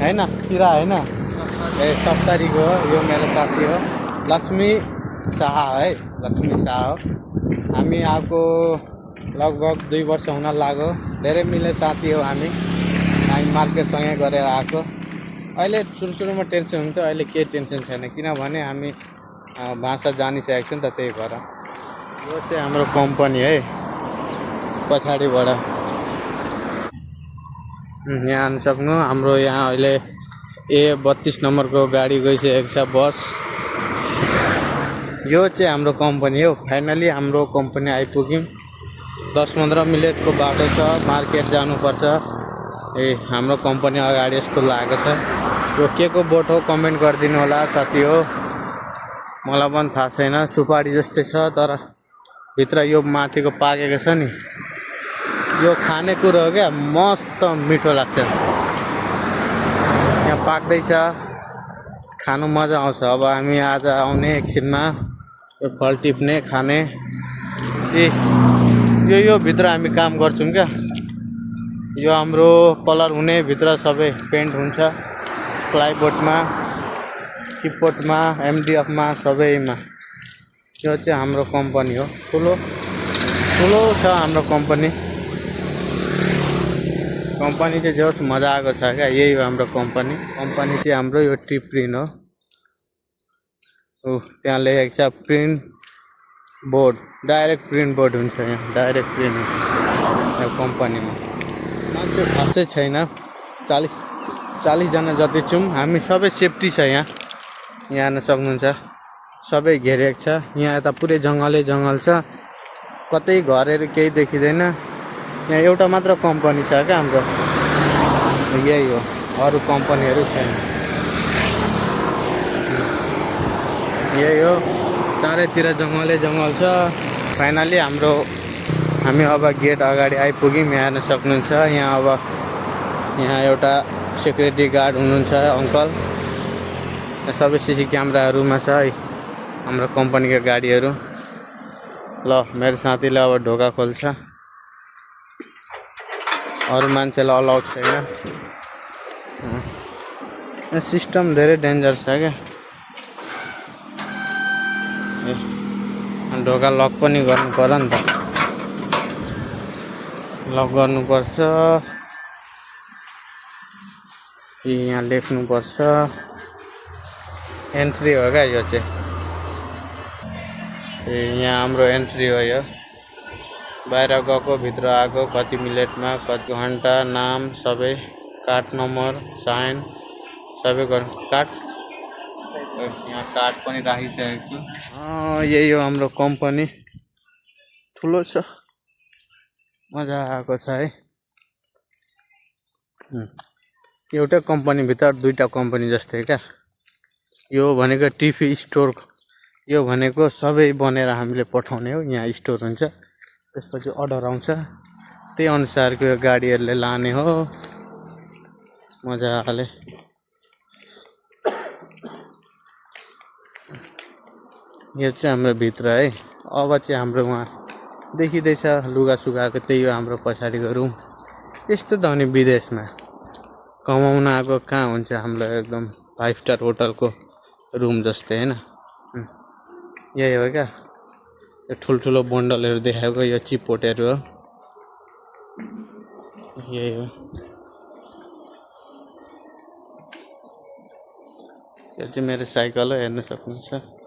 हैन सिरा हैन ए सप्तरी को यो मेरो साथी हो लक्ष्मी शाह है लक्ष्मी शाह हो हामी आएको लगभग 2 वर्ष हुन लाग्यो धेरै मिल्ने साथी हो हामी मार्केट सँगै गरेर आएको अहिले सुरुमा टेन्सन हुन्थ्यो अहिले केही टेन्सन छैन किनभने हामी भाषा जानिसकेको छ नि त त्यही भएर यो चाहिँ हाम्रो कम्पनी है पछाडिबाट यहाँ आउन सक्नु हाम्रो यहाँ अहिले A32 नम्बरको गाडी गइसकेको छ बस यो चाहिँ हाम्रो कम्पनी हो फाइनली हाम्रो कम्पनी आइपुग्यौँ 10-15 मिनटको बाटो छ मार्केट जानुपर्छ हाम्रो कम्पनी अगाडि यस्तो लागेको छ यो के को बोट हो कमेन्ट गरिदिनु होला साथी हो मलाई पनि थाहा छैन सुपारी जस्तै छ तर भित्र यो माथिको पाकेको छ नि यो खाने कुरो हो क्या मस्त मिठो लाग्छ यहाँ पाक्दैछ खानु मजा आउँछ अब हामी आज आउने एकछिनमा यो फल टिप्ने खाने यो भित्र हामी काम गर्छौं क्या यो हाम्रो कलर हुने भित्र सबै पेन्ट हुन्छ प्लाइबोर्डमा चिपबोर्डमा एमडीएफमा सबैमा यो चाहिँ हाम्रो कम्पनी हो ठुलो छ हाम्रो कम्पनी चाहिँ जोस मजा आएको छ क्या यही हो हाम्रो कम्पनी चाहिँ हाम्रो यो टी प्रिन्ट हो त्यहाँ लेखेको छ print board direct print board हुन्छ यहाँ डाइरेक्ट प्रिन्ट हुन्छ यो कम्पनीमा मान्छे खासै छैन 40 जना जति छौँ हामी सबै सेफ्टी छ यहाँ आउन सक्नुहुन्छ सबै घेरेको छ यहाँ यता पुरै जङ्गल छ कतै घरहरू केही देखिँदैन यहाँ एउटा मात्र कम्पनी छ क्या हाम्रो यही हो अरू कम्पनीहरू छैन यही हो चारैतिर जङ्गल छ फाइनली हामी अब गेट अगाडि आइपुग्यौँ यहाँ हेर्न सक्नुहुन्छ यहाँ एउटा सेक्युरिटी गार्ड हुनुहुन्छ अङ्कल सबै सीसी क्यामेराहरूमा छ है हाम्रो कम्पनीको गाडीहरू ल मेरो साथीले अब ढोका खोल्छ अरू मान्छेलाई अलाउड छैन सिस्टम धेरै डेन्जर छ क्या ढोका लक पनि गर्नु पर्यो नि त लक गर्नुपर्छ यहाँ लेख्नुपर्छ एन्ट्री हो क्या यो चाहिँ यहाँ हाम्रो एन्ट्री हो यो बाहिर गएको भित्र आएको कति मिनटमा कति घन्टा नाम सबै कार्ड नम्बर साइन सबै कार्ड यहाँ कार्ड पनि राखिसकेको छु यही हो हाम्रो कम्पनी ठुलो छ मजा आएको छ है एउटै कम्पनी भित्र दुईटा कम्पनी जस्तै क्या यो भनेको टिभी स्टोर यो भनेको सबै बनेर हामीले पठाउने हो यहाँ स्टोर हुन्छ त्यसपछि अर्डर आउँछ त्यही अनुसारको यो गाडीहरूले लाने हो मजाले यो चाहिँ हाम्रो भित्र है अब चाहिँ हाम्रो वहाँ देखिँदैछ लुगा सुगाएको त्यही हो हाम्रो पछाडिको रुम यस्तो त भने विदेशमा कमाउन आएको कहाँ हुन्छ हाम्रो एकदम 5 स्टार होटलको रुम जस्तै हैन यही हो क्या यो ठुल्ठुलो बन्डलहरू देखाएको यो चिपपोटहरू हो यही हो यो चाहिँ मेरो साइकल हो हेर्न सक्नुहुन्छ